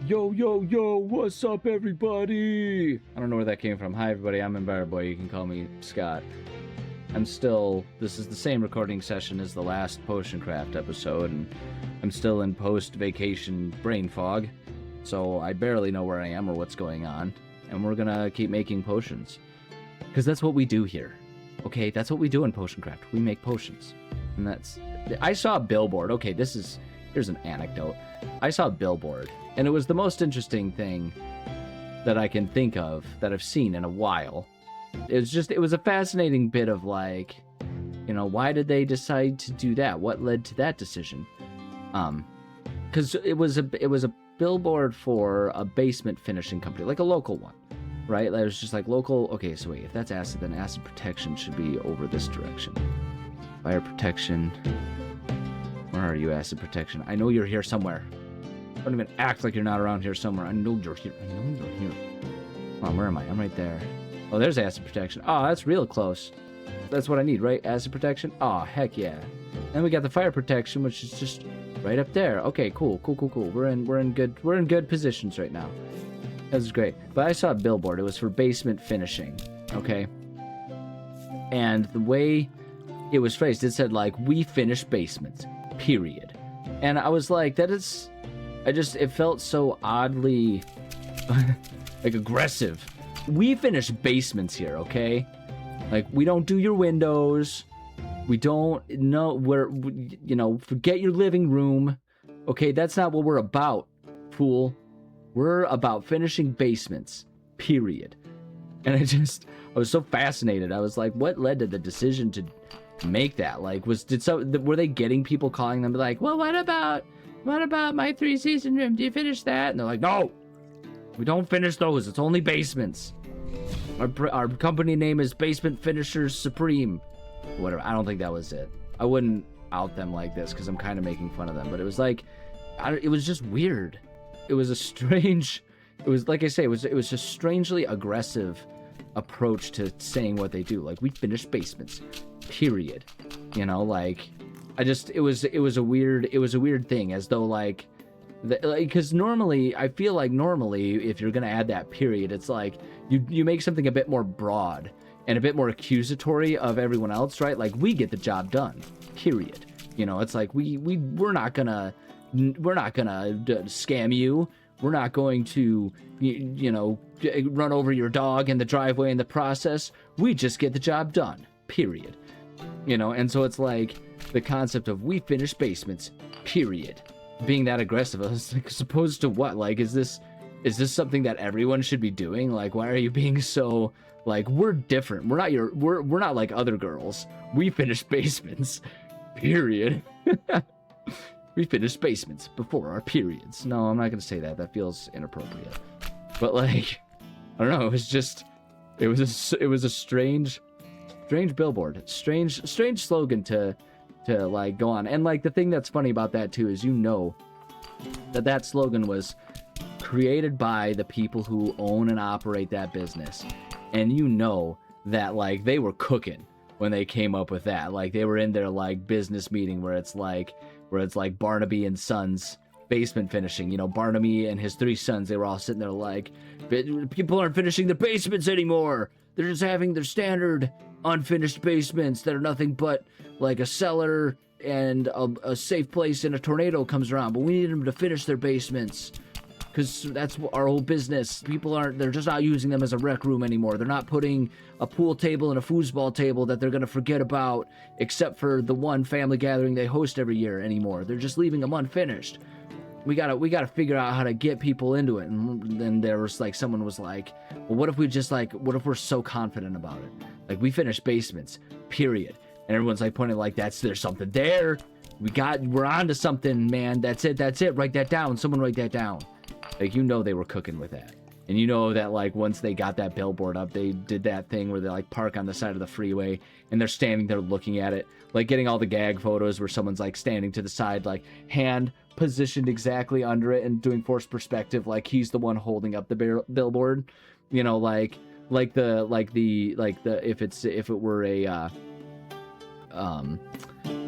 Yo, yo, yo, what's up, everybody? I don't know where that came from. Hi, everybody, I'm Boy. You can call me Scott. This is the same recording session as the last Potion Craft episode, and I'm still in post-vacation brain fog, so I barely know where I am or what's going on, and we're gonna keep making potions. Because that's what we do here. Okay, that's what we do in Potion Craft. We make potions. And I saw a billboard. Okay, here's an anecdote. I saw a billboard, and it was the most interesting thing that I can think of that I've seen in a while. It was a fascinating bit of like, why did they decide to do that? What led to that decision? Because it was a billboard for a basement finishing company, like a local one, right? It was just like local. Okay, so wait, if that's acid, then acid protection should be over this direction. Fire protection. Where are you, acid protection? I know you're here somewhere. Don't even act like you're not around here somewhere. I know you're here. Come on, where am I? I'm right there. Oh, there's acid protection. Oh, that's real close. That's what I need, right? Acid protection? Oh, heck yeah. And we got the fire protection, which is just right up there. Okay, cool. We're in good positions right now. This is great. But I saw a billboard. It was for basement finishing. Okay. And the way it was phrased, it said like, we finish basements. Period. And I was like, it felt so oddly like aggressive. We finish basements here, okay? Like, we don't do your windows. We don't know forget your living room. Okay, that's not what we're about, fool. We're about finishing basements. Period. And I was so fascinated. I was like, what led to the decision to make that? Like, were they getting people calling them like, well, what about my 3-season room? Do you finish that? And they're like, no, we don't finish those. It's only basements. Our company name is Basement Finishers Supreme. Whatever. I don't think that was it. I wouldn't out them like this because I'm kind of making fun of them. But it was like, it was just weird. It was like I say, it was just strangely aggressive approach to saying what they do. Like, we finish basements. Period. It was a weird thing, as though because normally I feel like if you're gonna add that period, it's like you make something a bit more broad and a bit more accusatory of everyone else, right? Like, we get the job done. Period. It's like we're not gonna scam you. We're not going to run over your dog in the driveway in the process. We just get the job done. Period. And so it's like the concept of we finish basements, period, being that aggressive. I was like, as opposed to what? Like, is this something that everyone should be doing? Like, why are you being so like, we're different? We're not like other girls. We finish basements, period. We finish basements before our periods. No, I'm not gonna say that. That feels inappropriate. But like, I don't know. It was a strange billboard, strange slogan to like go on. And like, the thing that's funny about that too is that slogan was created by the people who own and operate that business, and that like they were cooking when they came up with that. Like, they were in their like business meeting where it's like Barnaby and Sons basement finishing. Barnaby and his 3 sons, they were all sitting there like, people aren't finishing the basements anymore. They're just having their standard unfinished basements that are nothing but like a cellar and a safe place and a tornado comes around. But we need them to finish their basements because that's our whole business. They're just not using them as a rec room anymore. They're not putting a pool table and a foosball table that they're going to forget about, except for the one family gathering they host every year anymore. They're just leaving them unfinished. We gotta figure out how to get people into it. And then there was like, someone was like, well, what if we're so confident about it? Like, we finish basements, period. And everyone's like pointing like, there's something there. We're on to something, man. That's it. Write that down. Someone write that down. Like, they were cooking with that. And that like, once they got that billboard up, they did that thing where they like park on the side of the freeway and they're standing there looking at it, like getting all the gag photos where someone's like standing to the side, like hand positioned exactly under it and doing forced perspective, like he's the one holding up the billboard. If it were a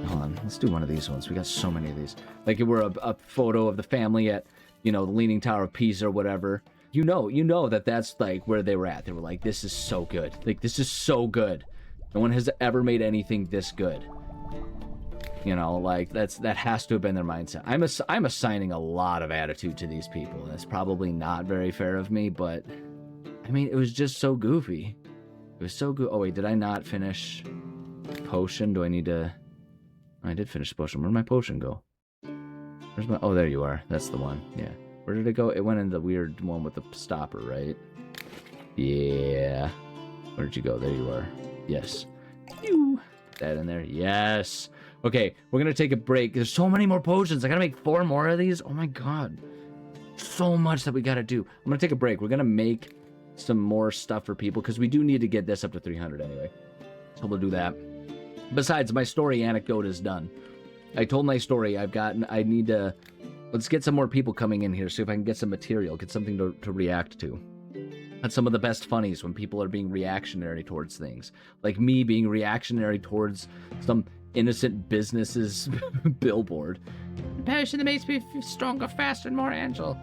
hold on, let's do one of these ones. We got so many of these. Like, if we're a photo of the family at you know, the Leaning Tower of Pisa or whatever, you know that that's like where they were at. They were like, this is so good. Like, this is so good. No one has ever made anything this good. You know, like that has to have been their mindset. I'm assigning a lot of attitude to these people. That's probably not very fair of me, but I mean, it was just so goofy. It was so good. Oh wait, did I not finish potion? Do I need to? I did finish the potion. Where'd my potion go? Where's my? Oh, there you are. That's the one. Yeah. Where did it go? It went in the weird one with the stopper, right? Yeah. Where did you go? There you are. Yes. Put that in there. Yes. Okay, we're gonna take a break. There's so many more potions. I gotta make 4 more of these. Oh my god. So much that we gotta do. I'm gonna take a break. We're gonna make some more stuff for people because we do need to get this up to 300 anyway. So we'll do that. Besides, my story anecdote is done. I told my story. I need to... Let's get some more people coming in here, see if I can get some material, get something to react to. That's some of the best funnies when people are being reactionary towards things. Like me being reactionary towards some innocent business's billboard. Potion that makes me stronger, faster, and more agile.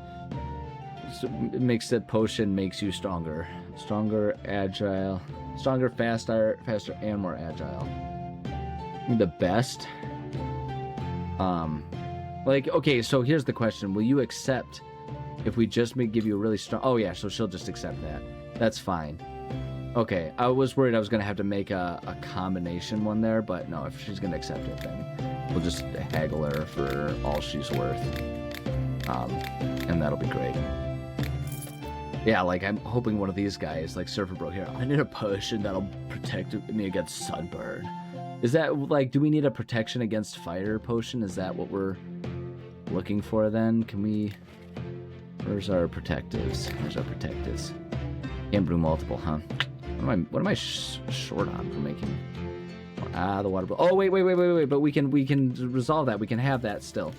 So it makes that potion makes you stronger. Stronger, agile. Stronger, faster, and more agile. The best. Like, okay, so here's the question. Will you accept if we just give you a really strong... Oh, yeah, so she'll just accept that. That's fine. Okay, I was worried I was going to have to make a combination one there, but no, if she's going to accept it, then we'll just haggle her for all she's worth. And that'll be great. Yeah, like, I'm hoping one of these guys, like Surfer Bro here, I need a potion that'll protect me against sunburn. Is that, like, do we need a protection against fire potion? Is that what we're looking for then? Can we... Where's our protectives? Where's our protectives? Can't brew multiple, huh? What am I short on for making? The water... Oh, wait. But we can resolve that. We can have that still.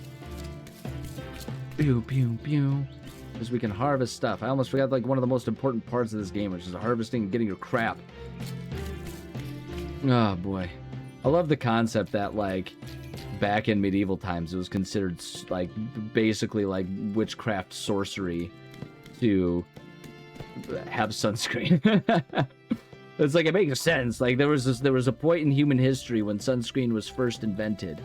Pew, pew, pew. Because we can harvest stuff. I almost forgot, like, one of the most important parts of this game, which is harvesting and getting your crap. Oh, boy. I love the concept that, like, back in medieval times, it was considered, like, basically, like, witchcraft sorcery to have sunscreen. It's like, it makes sense. Like, there was a point in human history when sunscreen was first invented,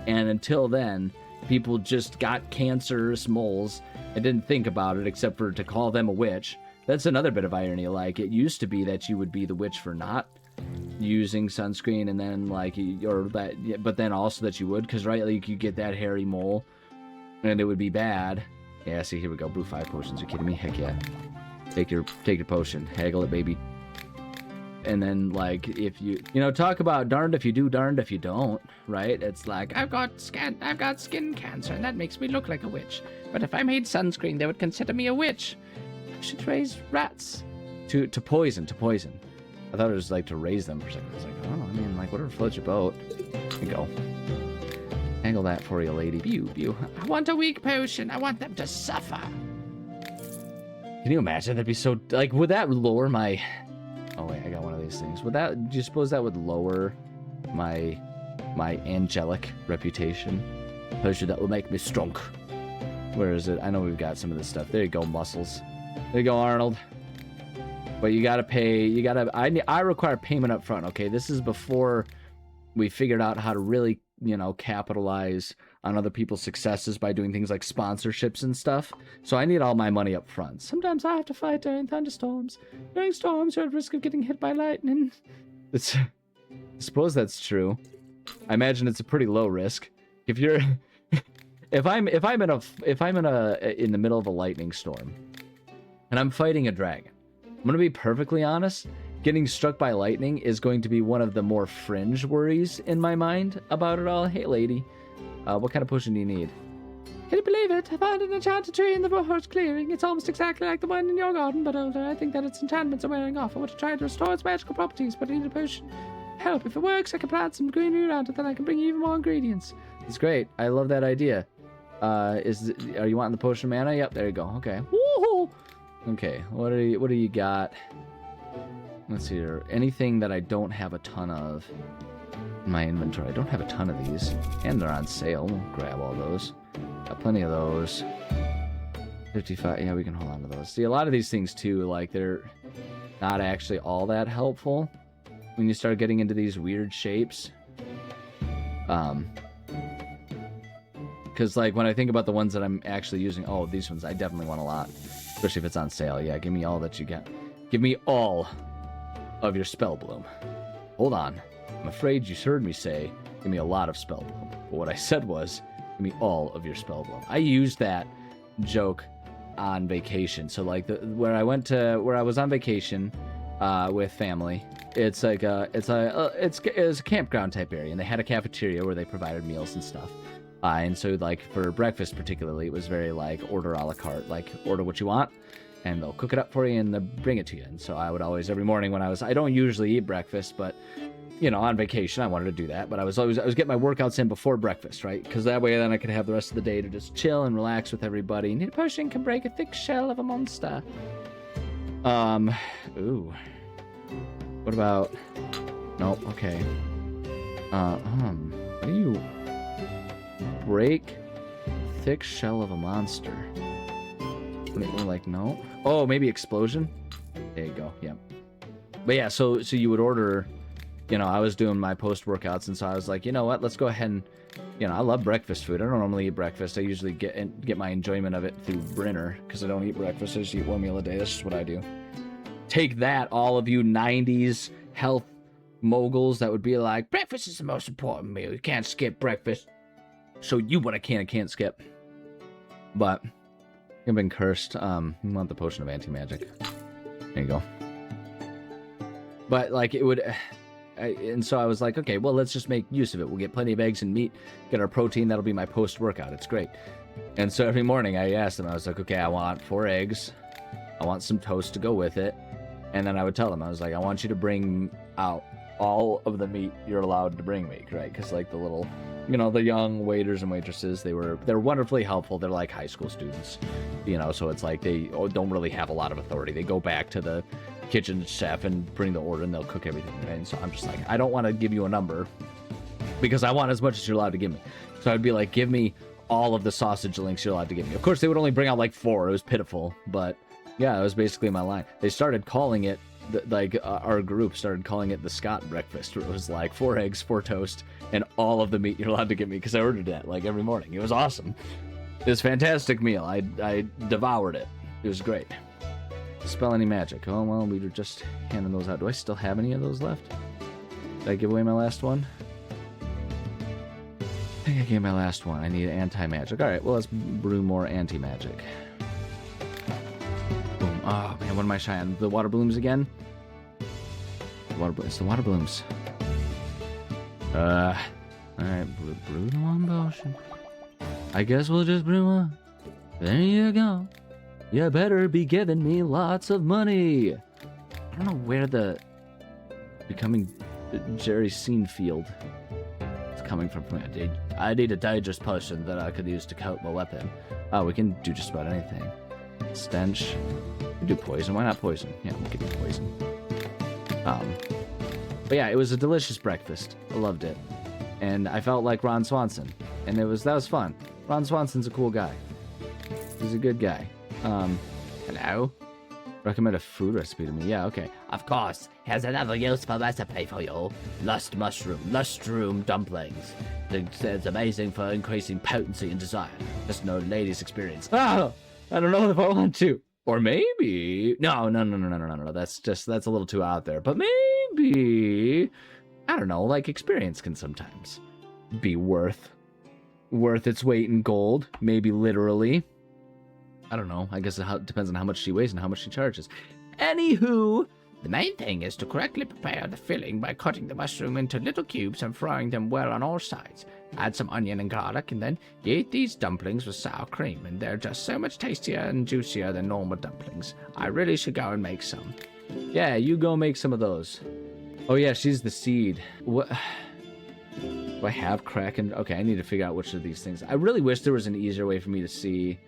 and until then, people just got cancerous moles and didn't think about it except for to call them a witch. That's another bit of irony. Like, it used to be that you would be the witch for not using sunscreen, and then like, or that, but then also that you would, because right, like, you get that hairy mole and it would be bad. Yeah, see, here we go. Brew 5 potions. Are you kidding me? Heck yeah. Take your potion, haggle it, baby. And then, like, if you talk about darned if you do, darned if you don't, right? It's like, I've got skin cancer, and that makes me look like a witch. But if I made sunscreen, they would consider me a witch. I should raise rats. To poison. I thought it was like to raise them for a second. I was like, oh, I mean, like, whatever floats your boat. Here you go. Angle that for you, lady. Pew. I want a weak potion. I want them to suffer. Can you imagine? That'd be so... Like, would that lower my... Oh, wait, I got one of these things. Do you suppose that would lower my angelic reputation? Potion that will make me strong. Where is it? I know we've got some of this stuff. There you go, muscles. There you go, Arnold. But you gotta pay, I require payment up front, okay? This is before we figured out how to really, capitalize on other people's successes by doing things like sponsorships and stuff. So I need all my money up front. Sometimes I have to fight during thunderstorms. During storms, you're at risk of getting hit by lightning. I suppose that's true. I imagine it's a pretty low risk. If you're, if I'm in the middle of a lightning storm, and I'm fighting a dragon, I'm going to be perfectly honest, getting struck by lightning is going to be one of the more fringe worries in my mind about it all. Hey, lady, what kind of potion do you need? Can you believe it? I found an enchanted tree in the forest clearing. It's almost exactly like the one in your garden, but older. I think that its enchantments are wearing off. I want to try to restore its magical properties, but I need a potion. Help. If it works, I can plant some greenery around it, then I can bring you even more ingredients. It's great. I love that idea. Are you wanting the potion of mana? Yep, there you go. Okay. Woohoo! Okay, what do you got? Let's see here. Anything that I don't have a ton of in my inventory. I don't have a ton of these. And they're on sale. We'll grab all those. Got plenty of those. 55. Yeah, we can hold on to those. See, a lot of these things too, like they're not actually all that helpful when you start getting into these weird shapes. Because like when I think about the ones that I'm actually using, oh, these ones I definitely want a lot, especially if it's on sale. Yeah, give me all that you got. Give me all of your spell bloom. Hold on. I'm afraid you heard me say, give me a lot of spell bloom. But what I said was, give me all of your spell bloom. I used that joke on vacation. So like where I was on vacation with family. It's like it's a campground type area, and they had a cafeteria where they provided meals and stuff. And so like for breakfast particularly, it was very like order a la carte, like order what you want, and they'll cook it up for you and they'll bring it to you. And so I would always, every morning when I don't usually eat breakfast, but you know, on vacation I wanted to do that. But I was getting my workouts in before breakfast, right? Because that way then I could have the rest of the day to just chill and relax with everybody. Need a potion can break a thick shell of a monster. Ooh. What about? Nope. Okay. What do you? Break thick shell of a monster. Like no. Oh, maybe explosion. There you go. Yeah. But yeah, so you would order. You know, I was doing my post workouts, and so I was like, you know what? Let's go ahead and, you know, I love breakfast food. I don't normally eat breakfast. I usually get my enjoyment of it through Brinner because I don't eat breakfast. I just eat one meal a day. That's just what I do. Take that, all of you 90s health moguls that would be like, breakfast is the most important meal. You can't skip breakfast. Show you what I can't skip. But I've been cursed. You want the potion of anti-magic. There you go. But like it would, and so I was like, okay, well let's just make use of it. We'll get plenty of eggs and meat, get our protein. That'll be my post-workout. It's great. And so every morning I asked them, I was like, okay, I want 4 eggs. I want some toast to go with it. And then I would tell them, I was like, I want you to bring out all of the meat you're allowed to bring me, right? Because like the little, you know, the young waiters and waitresses, they're wonderfully helpful. They're like high school students, you know, so it's like they don't really have a lot of authority. They go back to the kitchen chef and bring the order and they'll cook everything. And so I'm just like, I don't want to give you a number because I want as much as you're allowed to give me. So I'd be like, give me all of the sausage links you're allowed to give me. Of course, they would only bring out like 4. It was pitiful, but yeah, that was basically my line. They started calling it, our group started calling it the Scott breakfast, where it was like 4 eggs, 4 toast, and all of the meat you're allowed to give me, because I ordered that like every morning. It was awesome. It was a fantastic meal. I devoured it. It was great. Spell any magic. Oh, well, we were just handing those out. Do I still have any of those left? Did I give away my last one? I think I gave my last one. I need anti-magic. All right, well, let's brew more anti-magic. Boom. Oh, man, what am I shy on? The water blooms again? It's the water blooms. All right, brew the one potion. I guess we'll just brew one. There you go. You better be giving me lots of money. I don't know where the becoming Jerry Seinfeld is coming from. I need a dangerous potion that I could use to coat my weapon. Oh, we can do just about anything. Stench. We do poison. Why not poison? Yeah, we'll give you poison. But yeah, it was a delicious breakfast. I loved it. And I felt like Ron Swanson. And that was fun. Ron Swanson's a cool guy. He's a good guy. Hello? Recommend a food recipe to me. Yeah, okay. Of course. Here's another useful recipe for you. Lustrum dumplings. It's amazing for increasing potency and desire. Just no ladies' experience. Oh, I don't know if I want to. Or maybe... No. That's a little too out there. But maybe... I don't know, like experience can sometimes be worth its weight in gold. Maybe literally. I don't know. I guess it depends on how much she weighs and how much she charges. Anywho, the main thing is to correctly prepare the filling by cutting the mushroom into little cubes and frying them well on all sides. Add some onion and garlic, and then you eat these dumplings with sour cream, and they're just so much tastier and juicier than normal dumplings. I really should go and make some. Yeah, you go make some of those. Oh yeah, she's the seed. What? Do I have Kraken? Okay, I need to figure out which of these things. I really wish there was an easier way for me to see...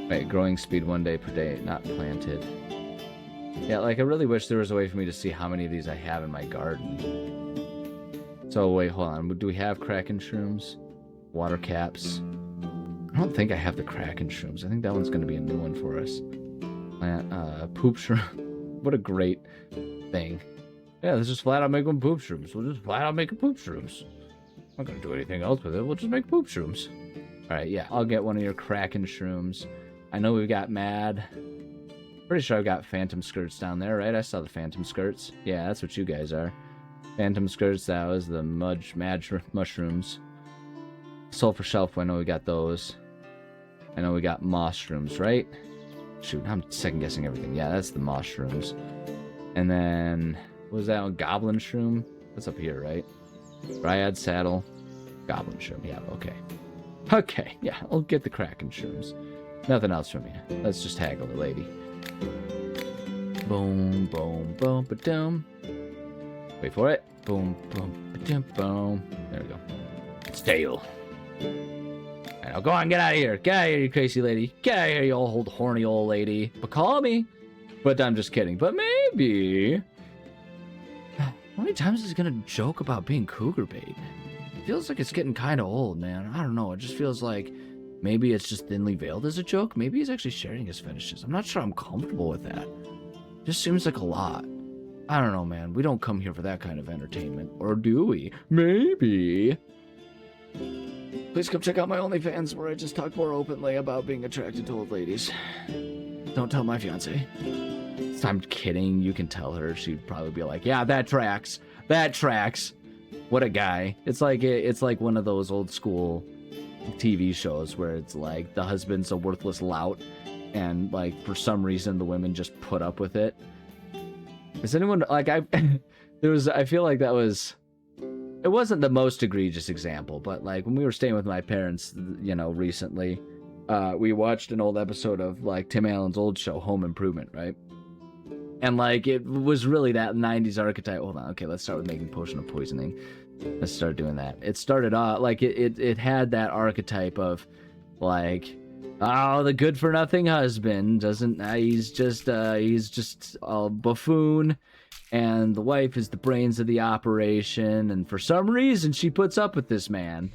Wait, growing speed 1 day per day, not planted. Yeah, like I really wish there was a way for me to see how many of these I have in my garden. So wait, hold on. Do we have Kraken shrooms? Water caps. I don't think I have the Kraken shrooms. I think that one's going to be a new one for us. Poop shroom. What a great thing. Yeah, let's just flat out make one poop shrooms. We'll just flat out make a poop shrooms. I'm not going to do anything else with it. We'll just make poop shrooms. Alright, yeah. I'll get one of your Kraken shrooms. I know we've got Mad. Pretty sure I've got Phantom Skirts down there, right? I saw the Phantom Skirts. Yeah, that's what you guys are. Phantom Skirts, that was the mushrooms. Sulfur Shelf, I know we got those. I know we got mushrooms, right? Shoot, I'm second guessing everything. Yeah, that's the mushrooms. And then, what was that one? Goblin Shroom? That's up here, right? Dryad Saddle. Goblin Shroom, yeah, okay. Okay, yeah, I'll get the Kraken Shrooms. Nothing else from you. Let's just haggle it, lady. Boom, boom, boom, ba-dum. Wait for it. Boom, boom, ba-dum, boom. There we go. Stale. Now go on, get out of here. Get out of here, you crazy lady. Get out of here, you old horny old lady. But call me. But I'm just kidding. But maybe. How many times is he gonna joke about being cougar bait? Feels like it's getting kind of old, man. I don't know. It just feels like maybe it's just thinly veiled as a joke. Maybe he's actually sharing his fetishes. I'm not sure I'm comfortable with that. Just seems like a lot. I don't know, man. We don't come here for that kind of entertainment. Or do we? Maybe. Please come check out my OnlyFans where I just talk more openly about being attracted to old ladies. Don't tell my fiance. I'm kidding. You can tell her. She'd probably be like, yeah, that tracks. That tracks. What a guy. It's like one of those old school TV shows where it's like the husband's a worthless lout and like for some reason the women just put up with it. Is anyone like I feel like that was, it wasn't the most egregious example, but like when we were staying with my parents, you know, recently, we watched an old episode of like Tim Allen's old show, Home Improvement, right? And like it was really that 90s archetype. Hold on, okay, let's start with making potion of poisoning. Let's start doing that. It started off like it had that archetype of like, oh, the good for nothing husband doesn't, he's just a buffoon, and the wife is the brains of the operation, and for some reason she puts up with this man.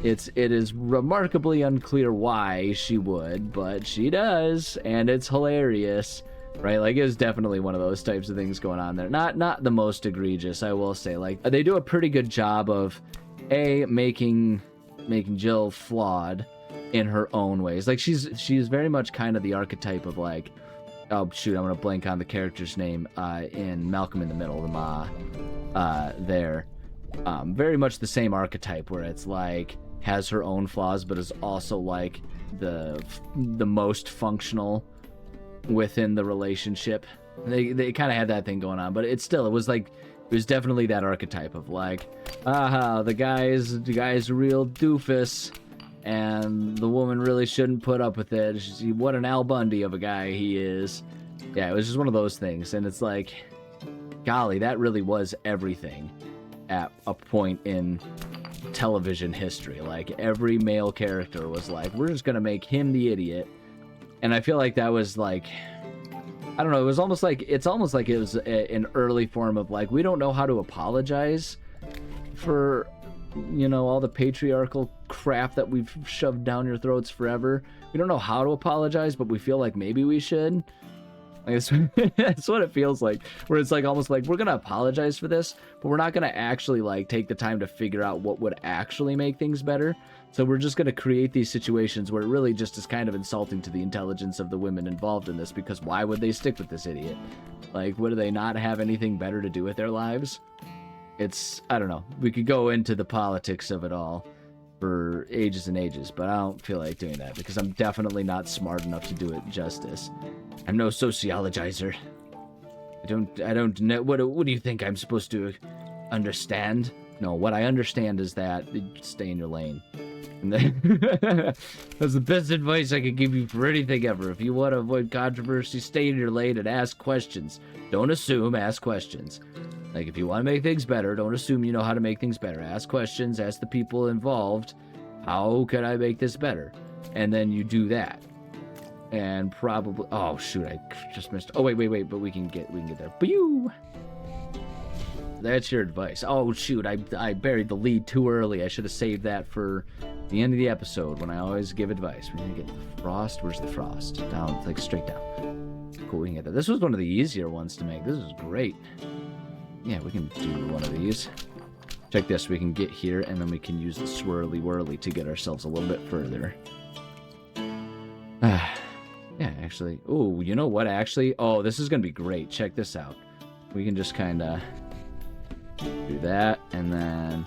It is remarkably unclear why she would, but she does, and it's hilarious. Right, like it was definitely one of those types of things going on there. Not the most egregious, I will say. Like they do a pretty good job of making Jill flawed in her own ways. Like she's very much kind of the archetype of like, oh shoot, I'm gonna blank on the character's name in Malcolm in the Middle, the Ma there. Very much the same archetype where it's like has her own flaws, but is also like the most functional within the relationship. They kind of had that thing going on, but it was definitely that archetype of like, the guy's a real doofus and the woman really shouldn't put up with it. What an Al Bundy of a guy he is. Yeah, it was just one of those things, and it's like, golly, that really was everything at a point in television history. Like every male character was like, we're just gonna make him the idiot. And I feel like that was like, I don't know, it's almost like it was an early form of like, we don't know how to apologize for, you know, all the patriarchal crap that we've shoved down your throats forever. We don't know how to apologize, but we feel like maybe we should. Like that's what it feels like, where it's like almost like we're gonna apologize for this, but we're not gonna actually like take the time to figure out what would actually make things better. So we're just gonna create these situations where it really just is kind of insulting to the intelligence of the women involved in this, because why would they stick with this idiot? Like, would they not have anything better to do with their lives? It's, I don't know. We could go into the politics of it all for ages and ages, but I don't feel like doing that because I'm definitely not smart enough to do it justice. I'm no sociologizer. I don't know. What do you think I'm supposed to understand? No, what I understand is that stay in your lane. And that's the best advice I could give you for anything ever. If you want to avoid controversy, stay in your lane and ask questions. Don't assume, ask questions. Like, if you want to make things better, don't assume you know how to make things better. Ask questions, ask the people involved, how can I make this better? And then you do that. And probably, oh shoot, I just missed. Oh wait, but we can get there. Pew! that's your advice. Oh, shoot, I buried the lead too early. I should have saved that for the end of the episode when I always give advice. We're going to get the frost. Where's the frost? Down, like straight down. Cool, we can get that. This was one of the easier ones to make. This is great. Yeah, we can do one of these. Check this. We can get here, and then we can use the swirly whirly to get ourselves a little bit further. Yeah, actually. Oh, you know what, actually? Oh, this is going to be great. Check this out. We can just kind of do that, and then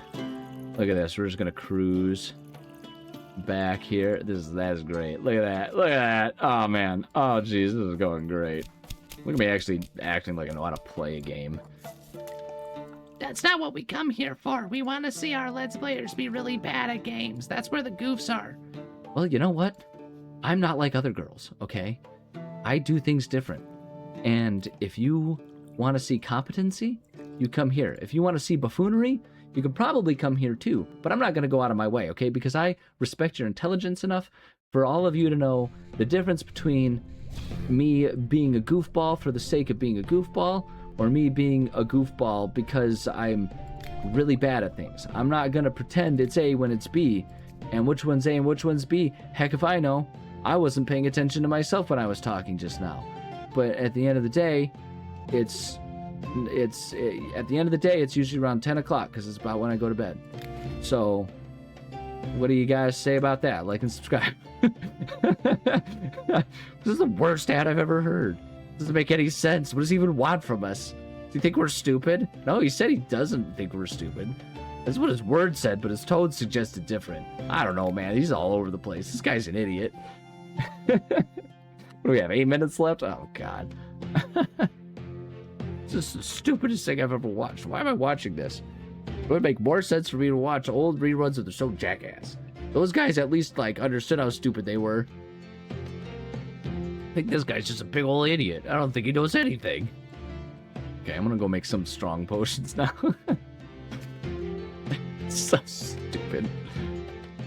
look at this. We're just going to cruise back here. That is great. Look at that. Look at that. Oh, man. Oh, geez. This is going great. Look at me actually acting like I know how to play a game. That's not what we come here for. We want to see our Let's Players be really bad at games. That's where the goofs are. Well, you know what? I'm not like other girls, okay? I do things different. And if you want to see competency, you come here. If you want to see buffoonery, you could probably come here too. But I'm not going to go out of my way, okay? Because I respect your intelligence enough for all of you to know the difference between me being a goofball for the sake of being a goofball, or me being a goofball because I'm really bad at things. I'm not going to pretend it's A when it's B. And which one's A and which one's B? Heck if I know. I wasn't paying attention to myself when I was talking just now. But at the end of the day, it's usually around 10 o'clock because it's about when I go to bed. So, what do you guys say about that? Like and subscribe. This is the worst ad I've ever heard. Doesn't make any sense. What does he even want from us? Do you think we're stupid? No, he said he doesn't think we're stupid. That's what his word said, but his tone suggested different. I don't know, man. He's all over the place. This guy's an idiot. What do we have, 8 minutes left? Oh, God. This is the stupidest thing I've ever watched. Why am I watching this? It would make more sense for me to watch old reruns of the show Jackass. Those guys at least, like, understood how stupid they were. I think this guy's just a big old idiot. I don't think he knows anything. Okay, I'm gonna go make some strong potions now. So stupid.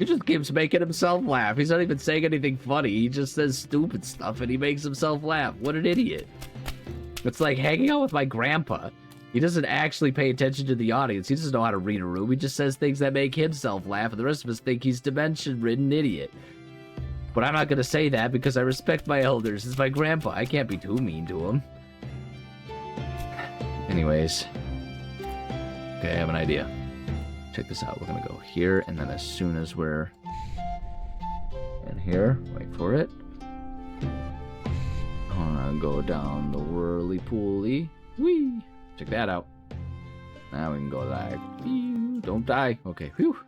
He just keeps making himself laugh. He's not even saying anything funny. He just says stupid stuff and he makes himself laugh. What an idiot. It's like hanging out with my grandpa. He doesn't actually pay attention to the audience. He doesn't know how to read a room. He just says things that make himself laugh, and the rest of us think he's dementia-ridden idiot. But I'm not going to say that because I respect my elders. It's my grandpa. I can't be too mean to him. Anyways. Okay, I have an idea. Check this out. We're going to go here, and then as soon as we're in here, wait for it. I'm going to go down the whirly-pooly. Whee! Check that out. Now we can go like, don't die. Okay, whew.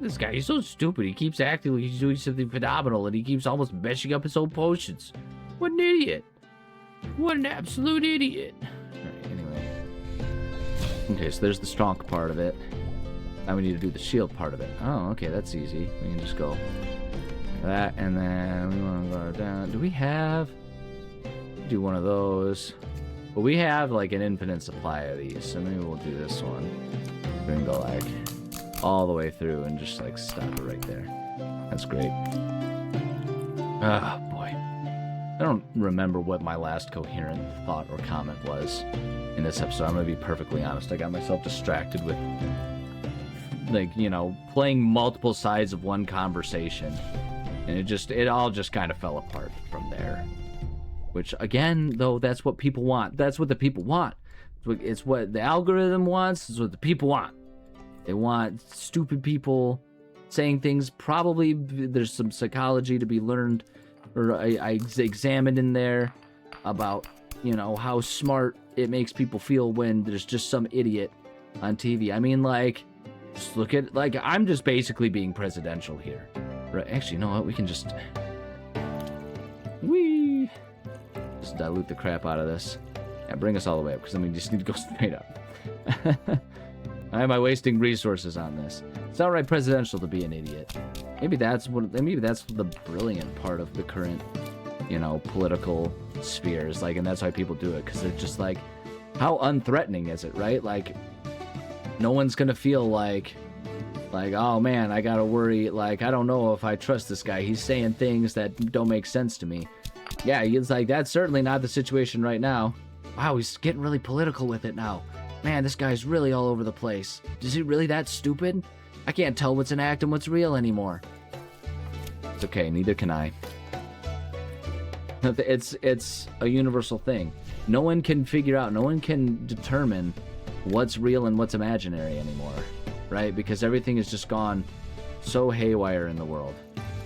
This guy, he's so stupid. He keeps acting like he's doing something phenomenal, and he keeps almost messing up his own potions. What an idiot. What an absolute idiot. Alright, anyway. Okay, so there's the strong part of it. Now we need to do the shield part of it. Oh, okay, that's easy. We can just go like that, and then we want to go down. Do we have... do one of those. But we have like an infinite supply of these, so maybe we'll do this one. We're gonna go like all the way through and just like stop it right there. That's great. Ah, boy. I don't remember what my last coherent thought or comment was in this episode. I'm gonna be perfectly honest. I got myself distracted with, like, you know, playing multiple sides of one conversation. And it all just kind of fell apart from there. Which, again, though, that's what people want. That's what the people want. It's what the algorithm wants. It's what the people want. They want stupid people saying things. Probably there's some psychology to be learned or I examined in there about, you know, how smart it makes people feel when there's just some idiot on TV. I mean, like, just look at, like, I'm just basically being presidential here. Right? Actually, you know what? We can just... Whee! Just dilute the crap out of this. Yeah, bring us all the way up, because then we just need to go straight up. Why am I wasting resources on this? It's not right presidential to be an idiot. Maybe that's the brilliant part of the current, you know, political spheres. Like, and that's why people do it, because they're just like, how unthreatening is it, right? Like, no one's gonna feel like, oh man, I gotta worry. Like, I don't know if I trust this guy. He's saying things that don't make sense to me. Yeah, it's like, that's certainly not the situation right now. Wow, he's getting really political with it now. Man, this guy's really all over the place. Is he really that stupid? I can't tell what's an act and what's real anymore. It's okay, neither can I. It's a universal thing. No one can figure out, no one can determine what's real and what's imaginary anymore, right? Because everything has just gone so haywire in the world.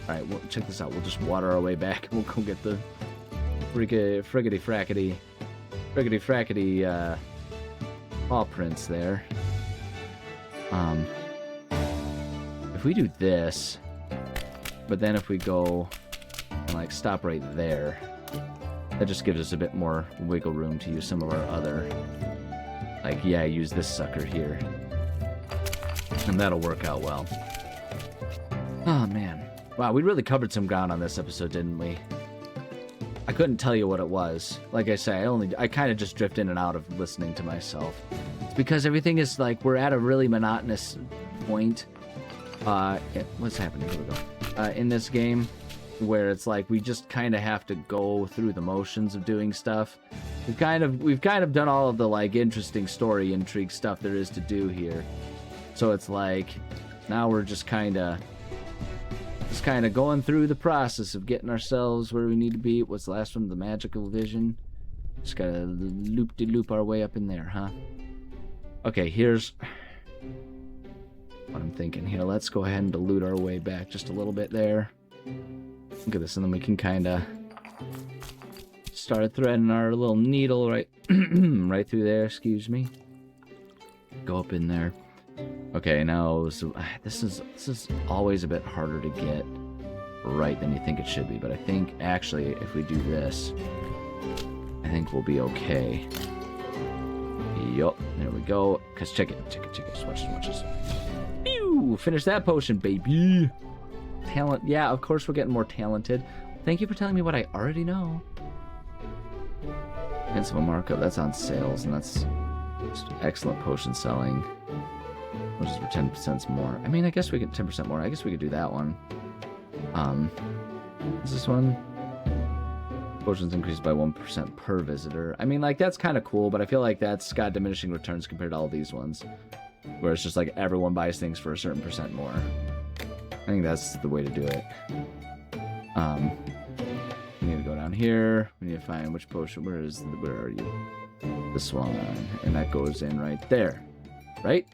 All right, well, check this out. We'll just water our way back. We'll go get the friggity frackety paw prints there. If we do this, but then if we go and like stop right there, that just gives us a bit more wiggle room to use some of our other, like, yeah, use this sucker here. And that'll work out well. Oh, man. Wow, we really covered some ground on this episode, didn't we? I couldn't tell you what it was. Like I say, I kind of just drift in and out of listening to myself. It's because everything is like, we're at a really monotonous point. What's happening? Here we go. In this game, where it's like we just kind of have to go through the motions of doing stuff. We've kind of done all of the like interesting story intrigue stuff there is to do here. So it's like now we're just kind of going through the process of getting ourselves where we need to be. What's the last one? The magical vision. Just gotta loop our way up in there, huh? Okay, here's what I'm thinking here. Let's go ahead and dilute our way back just a little bit there. Look at this, and then we can kind of start threading our little needle right right through there, excuse me. Go up in there. Okay, now, so this is always a bit harder to get right than you think it should be, but I think, actually, if we do this, I think we'll be okay. Yup, there we go. Because check it. Just watch this. Pew! Finish that potion, baby! Talent, yeah, of course we're getting more talented. Thank you for telling me what I already know. Hints of a markup, that's on sales, and that's just excellent potion selling. Which is for 10% more. I mean, I guess we get 10% more. I guess we could do that one. Is this one? Potions increased by 1% per visitor. I mean, like, that's kind of cool, but I feel like that's got diminishing returns compared to all these ones. Where it's just like everyone buys things for a certain percent more. I think that's the way to do it. We need to go down here. We need to find which potion. Where are you? This one. And that goes in right there. Right?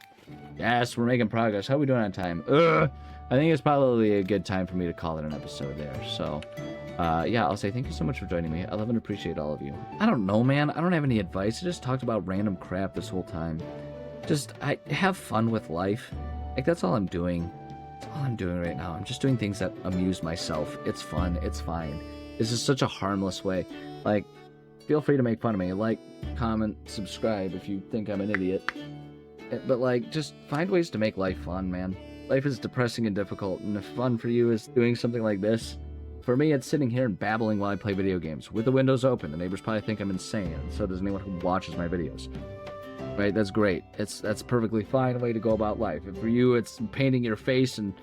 Yes, we're making progress. How are we doing on time? I think it's probably a good time for me to call it an episode there. So, yeah, I'll say thank you so much for joining me. I love and appreciate all of you. I don't know, man. I don't have any advice. I just talked about random crap this whole time. I have fun with life. Like, that's all I'm doing. That's all I'm doing right now. I'm just doing things that amuse myself. It's fun. It's fine. This is such a harmless way. Like, feel free to make fun of me. Like, comment, subscribe if you think I'm an idiot. But, like, just find ways to make life fun, man. Life is depressing and difficult, and if fun for you is doing something like this, for me, it's sitting here and babbling while I play video games. With the windows open, the neighbors probably think I'm insane, and so does anyone who watches my videos. Right? That's great. That's a perfectly fine way to go about life. If for you, it's painting your face and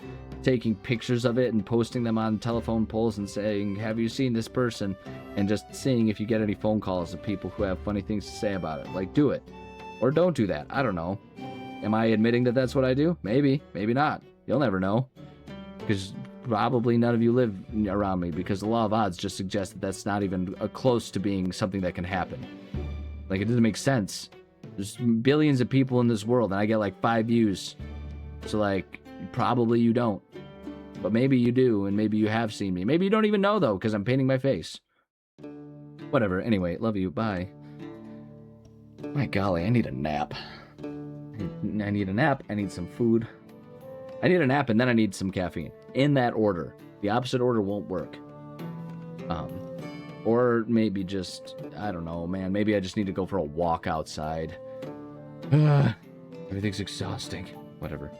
taking pictures of it and posting them on telephone poles and saying, have you seen this person? And just seeing if you get any phone calls of people who have funny things to say about it. Like, do it. Or don't do that. I don't know. Am I admitting that that's what I do? Maybe. Maybe not. You'll never know. Because probably none of you live around me, because the law of odds just suggests that that's not even close to being something that can happen. Like, it doesn't make sense. There's billions of people in this world, and I get like 5 views. So, like, probably you don't. But maybe you do, and maybe you have seen me. Maybe you don't even know, though, because I'm painting my face. Whatever. Anyway, love you. Bye. My golly, I need a nap. I need a nap. I need some food. I need a nap, and then I need some caffeine. In that order. The opposite order won't work. Or maybe just, I don't know, man. Maybe I just need to go for a walk outside. Everything's exhausting. Whatever.